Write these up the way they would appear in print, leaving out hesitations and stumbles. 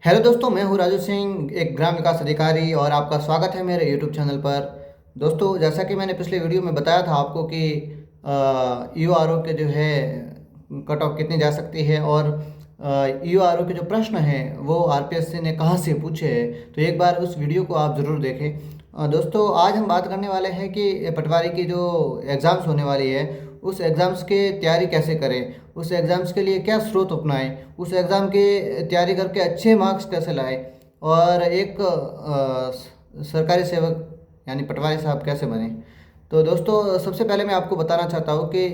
Hello दोस्तों, मैं हूं राजू सिंह, एक ग्राम विकास अधिकारी और आपका स्वागत है मेरे यूट्यूब चैनल पर। दोस्तों, जैसा कि मैंने पिछले वीडियो में बताया था आपको कि यू आर ओ के जो है कट ऑफ कितनी जा सकती है और यू आर ओ के जो प्रश्न हैं वो आरपीएससी ने कहाँ से पूछे हैं, तो एक बार उस वीडियो को आप ज़रूर देखें। दोस्तों, आज हम बात करने वाले हैं कि पटवारी की जो एग्ज़ाम्स होने वाली है उस एग्ज़ाम्स की तैयारी कैसे करें, उस एग्ज़ाम्स के लिए क्या स्रोत अपनाएं, उस एग्ज़ाम की तैयारी करके अच्छे मार्क्स कैसे लाएं और एक सरकारी सेवक यानी पटवारी साहब कैसे बने। तो दोस्तों, सबसे पहले मैं आपको बताना चाहता हूँ कि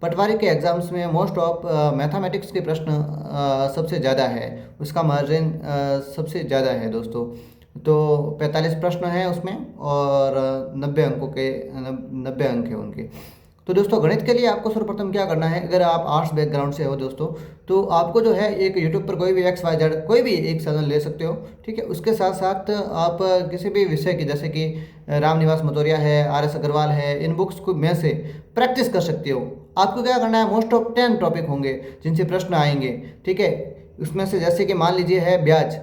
पटवारी के एग्ज़ाम्स में मोस्ट ऑफ मैथमेटिक्स के प्रश्न सबसे ज़्यादा है, उसका मार्जिन सबसे ज़्यादा है दोस्तों। तो 45 प्रश्न हैं उसमें और 90 अंक हैं उनके। तो दोस्तों, गणित के लिए आपको सर्वप्रथम क्या करना है, अगर आप आर्ट्स बैकग्राउंड से हो दोस्तों, तो आपको जो है एक यूट्यूब पर कोई भी एक्स वाई जेड कोई भी एक चैनल ले सकते हो। ठीक है, उसके साथ साथ आप किसी भी विषय की, जैसे कि रामनिवास मथुरिया है, आर एस अग्रवाल है, इन बुक्स को में से प्रैक्टिस कर सकते हो। आपको क्या करना है, मोस्ट ऑफ 10 टॉपिक होंगे जिनसे प्रश्न आएंगे। ठीक है, उसमें से जैसे कि मान लीजिए है ब्याज,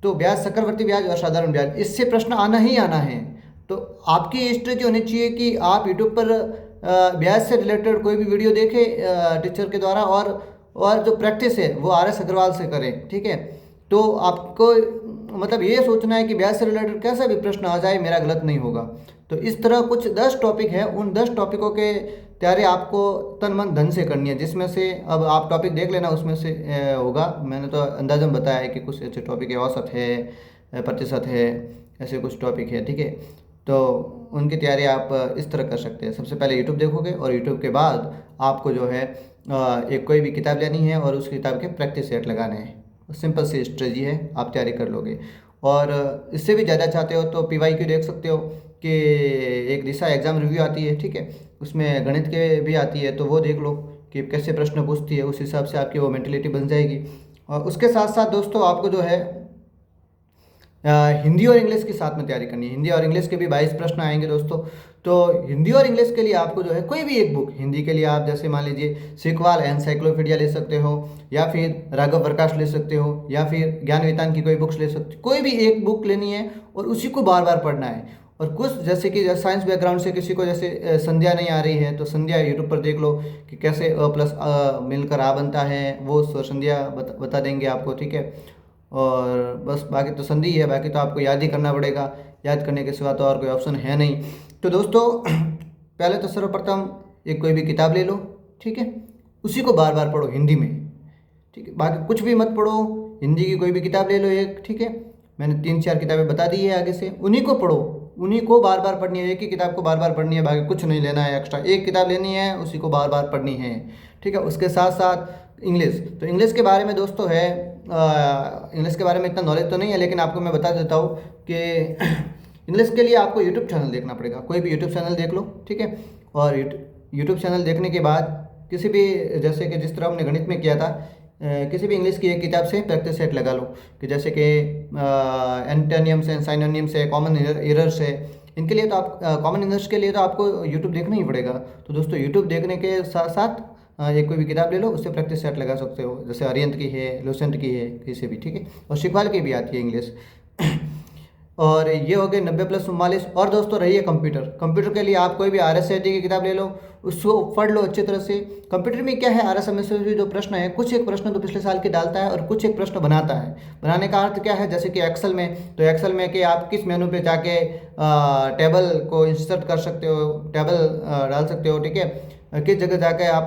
तो ब्याज, चक्रवर्ती ब्याज और साधारण ब्याज, इससे प्रश्न आना ही आना है। तो आपकी स्ट्रेटजी होनी चाहिए कि आप यूट्यूब पर ब्याज से रिलेटेड कोई भी वीडियो देखें टीचर के द्वारा, और जो प्रैक्टिस है वो आर एस अग्रवाल से करें। ठीक है, तो आपको मतलब ये सोचना है कि ब्याज से रिलेटेड कैसा भी प्रश्न आ जाए मेरा गलत नहीं होगा। तो इस तरह कुछ 10 टॉपिक है, उन 10 टॉपिकों के तैयारी आपको तन मन धन से करनी है, जिसमें से अब आप टॉपिक देख लेना, उसमें से होगा। मैंने तो अंदाजन बताया है कि कुछ ऐसे टॉपिक है, औसत है, प्रतिशत है, ऐसे कुछ टॉपिक है। ठीक है, तो उनकी तैयारी आप इस तरह कर सकते हैं। सबसे पहले यूट्यूब देखोगे और यूट्यूब के बाद आपको जो है एक कोई भी किताब लेनी है और उस किताब के प्रैक्टिस सेट लगाने हैं। सिंपल सी स्ट्रेटजी है, आप तैयारी कर लोगे। और इससे भी ज़्यादा चाहते हो तो पी वाई क्यू देख सकते हो कि एक दिशा एग्ज़ाम रिव्यू आती है। ठीक है, उसमें गणित के भी आती है, तो वो देख लो कि कैसे प्रश्न पूछती है, उस हिसाब से आपकी वो मेंटलिटी बन जाएगी। और उसके साथ साथ दोस्तों, आपको जो है हिंदी और इंग्लिश के साथ में तैयारी करनी है। हिंदी और इंग्लिश के भी 22 प्रश्न आएंगे दोस्तों। तो हिंदी और इंग्लिश के लिए आपको जो है कोई भी एक बुक, हिंदी के लिए आप जैसे मान लीजिए सीखवाल एनसाइक्लोपीडिया ले सकते हो, या फिर राघव प्रकाश ले सकते हो, या फिर ज्ञान वितान की कोई बुक्स ले सकते हो। कोई भी एक बुक लेनी है और उसी को बार बार पढ़ना है। और कुछ जैसे कि साइंस बैकग्राउंड से किसी को जैसे संध्या नहीं आ रही है, तो संध्या यूट्यूब पर देख लो कि कैसे अ प्लस अ मिलकर आ बनता है, वो संध्या बता देंगे आपको। ठीक है, और बस बाकी तो संधि है, बाकी तो आपको याद ही करना पड़ेगा। याद करने के सिवा तो और कोई ऑप्शन है नहीं। तो दोस्तों, पहले तो सर्वप्रथम एक कोई भी किताब ले लो। ठीक है, उसी को बार बार पढ़ो हिंदी में। ठीक है, बाकी कुछ भी मत पढ़ो, हिंदी की कोई भी किताब ले लो एक। ठीक है, मैंने 3-4 किताबें बता दी है आगे से, उन्हीं को पढ़ो, उन्हीं को बार बार पढ़नी है। एक ही किताब को बार बार पढ़नी है, बाकी कुछ नहीं लेना है एक्स्ट्रा। एक किताब लेनी है, उसी को बार बार पढ़नी है। ठीक है, उसके साथ साथ इंग्लिश, तो इंग्लिश के बारे में दोस्तों है, इंग्लिश के बारे में इतना नॉलेज तो नहीं है, लेकिन आपको मैं बता देता हूँ कि इंग्लिश के लिए आपको यूट्यूब चैनल देखना पड़ेगा। कोई भी यूट्यूब चैनल देख लो। ठीक है, और यूट्यूब चैनल देखने के बाद किसी भी, जैसे कि जिस तरह हमने गणित में किया था, किसी भी इंग्लिश की एक किताब से प्रैक्टिस सेट लगा लो, कि जैसे कि एंटोनियम्स है, साइनोनियम्स है, कॉमन एरर्स है। इनके लिए तो आप कॉमन एरर्स के लिए तो आपको यूट्यूब देखना ही पड़ेगा। तो दोस्तों, यूट्यूब देखने के साथ साथ एक कोई भी किताब ले लो, उससे प्रैक्टिस सेट लगा सकते हो, जैसे अरियंत की है, लुसेंट की है, किसी भी। ठीक है, और शिकवाल की भी आती है इंग्लिश। और ये हो गए 90+44। और दोस्तों, रही है कंप्यूटर। कंप्यूटर के लिए आप कोई भी आर एस की किताब ले लो, उसको पढ़ लो अच्छी तरह से। कंप्यूटर में क्या है, आर एस में से जो प्रश्न है, कुछ एक प्रश्न तो पिछले साल के डालता है और कुछ एक प्रश्न बनाता है। बनाने का अर्थ क्या है, जैसे कि एक्सेल में, तो एक्सेल में कि आप किस मेनू पे जाके टेबल को इंसर्ट कर सकते हो, टेबल डाल सकते हो। ठीक है, किस जगह जाके आप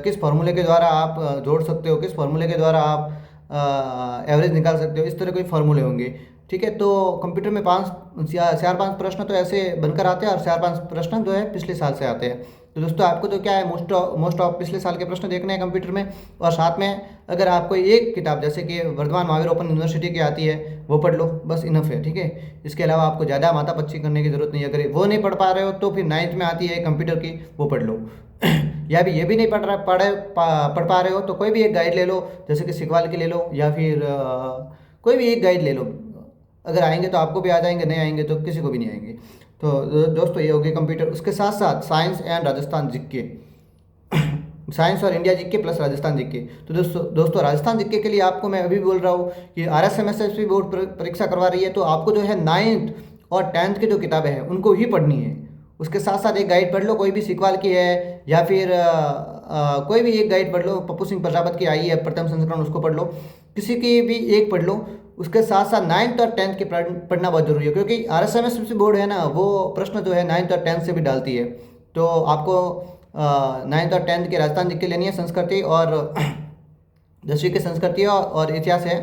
किस फार्मूले के द्वारा आप जोड़ सकते हो, किस फार्मूले के द्वारा आप एवरेज निकाल सकते हो, इस तरह कोई फार्मूले होंगे। ठीक है, तो कंप्यूटर में 4-5 प्रश्न तो ऐसे बनकर आते हैं, और 4-5 प्रश्न जो है पिछले साल से आते हैं। तो दोस्तों, आपको तो क्या है, मोस्ट ऑफ पिछले साल के प्रश्न देखने हैं कंप्यूटर में। और साथ में अगर आपको एक किताब जैसे कि वर्धमान महावीर ओपन यूनिवर्सिटी की आती है, वो पढ़ लो, बस इनफ है। ठीक है, इसके अलावा आपको ज़्यादा माथापच्ची करने की ज़रूरत नहीं है। अगर वो नहीं पढ़ पा रहे हो तो फिर 9th में आती है कंप्यूटर की, वो पढ़ लो। या भी ये भी नहीं पढ़ पा रहे हो तो कोई भी एक गाइड ले लो, जैसे कि सिकवाल की ले लो, या फिर कोई भी एक गाइड ले लो। अगर आएंगे तो आपको भी आ जाएंगे, नहीं आएंगे तो किसी को भी नहीं आएंगे। तो दोस्तों, ये हो गए कंप्यूटर। उसके साथ साथ science and Rajasthan GK. Science और India GK plus Rajasthan GK. तो दोस्तों राजस्थान जीके के लिए आपको मैं अभी बोल रहा हूँ कि RSMSSB बोर्ड परीक्षा करवा रही है, तो आपको जो है 9th और 10th की जो किताबें हैं उनको ही पढ़नी है। उसके साथ साथ एक गाइड पढ़ लो, कोई भी सीखवाल की है या फिर कोई भी एक गाइड पढ़ लो, पप्पू सिंह प्रजापत की आई है प्रथम संस्करण, उसको पढ़ लो, किसी की भी एक पढ़ लो। उसके साथ साथ 9th और 10th की पढ़ना बहुत जरूरी है, क्योंकि RSMSB बोर्ड है ना, वो प्रश्न जो है 9th और 10th से भी डालती है। तो आपको 9th और 10th की राजस्थान जीके लेनी है, संस्कृति और 10वीं की संस्कृति और इतिहास है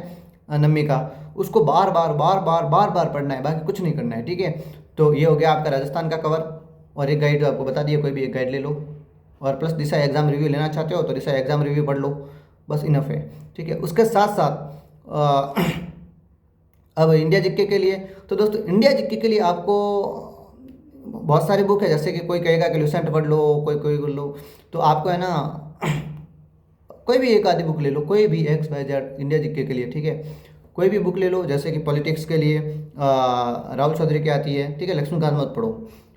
9वीं का, उसको बार बार पढ़ना है, बाकी कुछ नहीं करना है, ठीक है। तो ये हो गया आपका राजस्थान का कवर, और एक गाइड आपको बता दिया, कोई भी एक गाइड ले लो, और प्लस दिशा एग्ज़ाम रिव्यू लेना चाहते हो तो दिशा एग्ज़ाम रिव्यू पढ़ लो, बस इनफ है, ठीक है। उसके साथ साथ अब इंडिया जीके के लिए, तो दोस्तों इंडिया जीके के लिए आपको बहुत सारी बुक है, जैसे कि कोई कहेगा कि लुसेंट पढ़ लो, कोई कोई पढ़ लो, तो आपको है ना कोई भी एक आधी बुक ले लो, कोई भी XYZ इंडिया जीके के लिए, ठीक है। कोई भी बुक ले लो, जैसे कि पॉलिटिक्स के लिए राहुल चौधरी की आती है, ठीक है, लक्ष्मीकांत मत पढ़ो,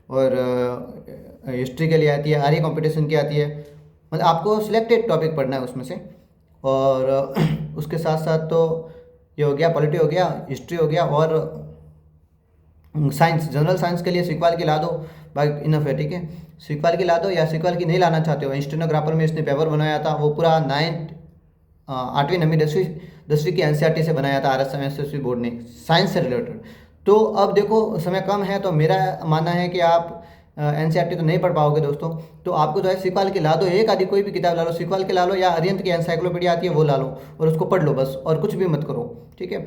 और हिस्ट्री के लिए आती है, आर्य कंपटीशन की आती है, मतलब आपको सिलेक्टेड टॉपिक पढ़ना है उसमें से। और उसके साथ साथ तो ये हो गया, पॉलिटी हो गया, हिस्ट्री हो गया, और साइंस, जनरल साइंस के लिए सीखवाल की ला दो, बाकी इनफ है, ठीक है। सीखवाल की ला दो, या सीखवाल की नहीं लाना चाहते हो, स्टेनोग्राफर में इसने पेपर बनाया था, वो पूरा 9th 8वीं 9वीं 10वीं की NCERT से बनाया था RSMSSB बोर्ड ने, साइंस से रिलेटेड। तो अब देखो समय कम है, तो मेरा मानना है कि आप NCERT तो नहीं पढ़ पाओगे दोस्तों, तो आपको जो है सीखवाल की ला दो, एक आधी कोई भी किताब ला लो, सीखवाल की ला लो, या अरिहंत की एनसाइक्लोपीडिया आती है वो ला लो, और उसको पढ़ लो बस, और कुछ भी मत करो, ठीक है।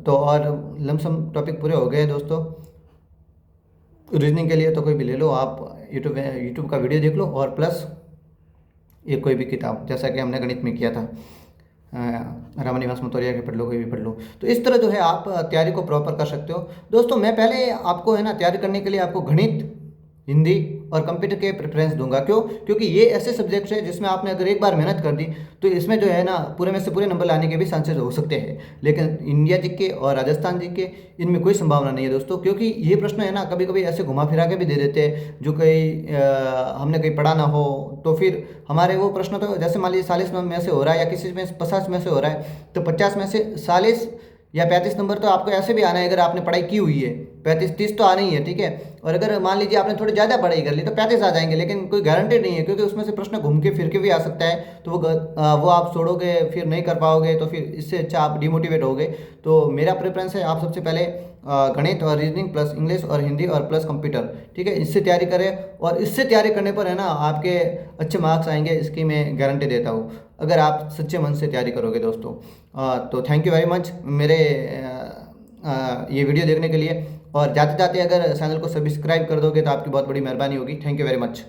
तो और लमसम टॉपिक पूरे हो गए दोस्तों। रीजनिंग के लिए तो कोई भी ले लो आप, यूट्यूब का वीडियो देख लो, और प्लस एक कोई भी किताब, जैसा कि हमने गणित में किया था, रामनिवास मथुरिया के पढ़ लो, कोई भी पढ़ लो। तो इस तरह जो है आप तैयारी को प्रॉपर कर सकते हो दोस्तों। मैं पहले आपको है ना तैयारी करने के लिए आपको गणित, हिंदी और कंप्यूटर के प्रेफरेंस दूंगा, क्यों? क्योंकि ये ऐसे सब्जेक्ट्स है जिसमें आपने अगर एक बार मेहनत कर दी तो इसमें जो है ना पूरे में से पूरे नंबर लाने के भी चांसेस हो सकते हैं। लेकिन इंडिया जीके और राजस्थान जीके इनमें कोई संभावना नहीं है दोस्तों, क्योंकि ये प्रश्न है ना कभी कभी ऐसे घुमा फिरा के भी दे देते हैं, जो कहीं हमने कहीं पढ़ा ना हो, तो फिर हमारे वो प्रश्न, तो जैसे मान लीजिए 40 में से हो रहा है, या किसी में 50 में से हो रहा है, तो 50 में से 40 या 35 नंबर तो आपको ऐसे भी आना है अगर आपने पढ़ाई की हुई है, 35-30 तो आना ही है, ठीक है। और अगर मान लीजिए आपने थोड़ी ज़्यादा पढ़ाई कर ली तो 35 आ जाएंगे, लेकिन कोई गारंटी नहीं है, क्योंकि उसमें से प्रश्न घूम के फिर के भी आ सकता है, तो वो आप छोड़ोगे, फिर नहीं कर पाओगे, तो फिर इससे अच्छा आप डिमोटिवेट होगे। तो मेरा प्रेफरेंस है आप सबसे पहले गणित और रीजनिंग प्लस इंग्लिश और हिंदी और प्लस कंप्यूटर, ठीक है, इससे तैयारी करें, और इससे तैयारी करने पर है ना आपके अच्छे मार्क्स आएंगे, इसकी मैं गारंटी देता हूँ, अगर आप सच्चे मन से तैयारी करोगे दोस्तों। तो थैंक यू वेरी मच मेरे ये वीडियो देखने के लिए, और जाते जाते अगर चैनल को सब्सक्राइब कर दोगे तो आपकी बहुत बड़ी मेहरबानी होगी। Thank you very much.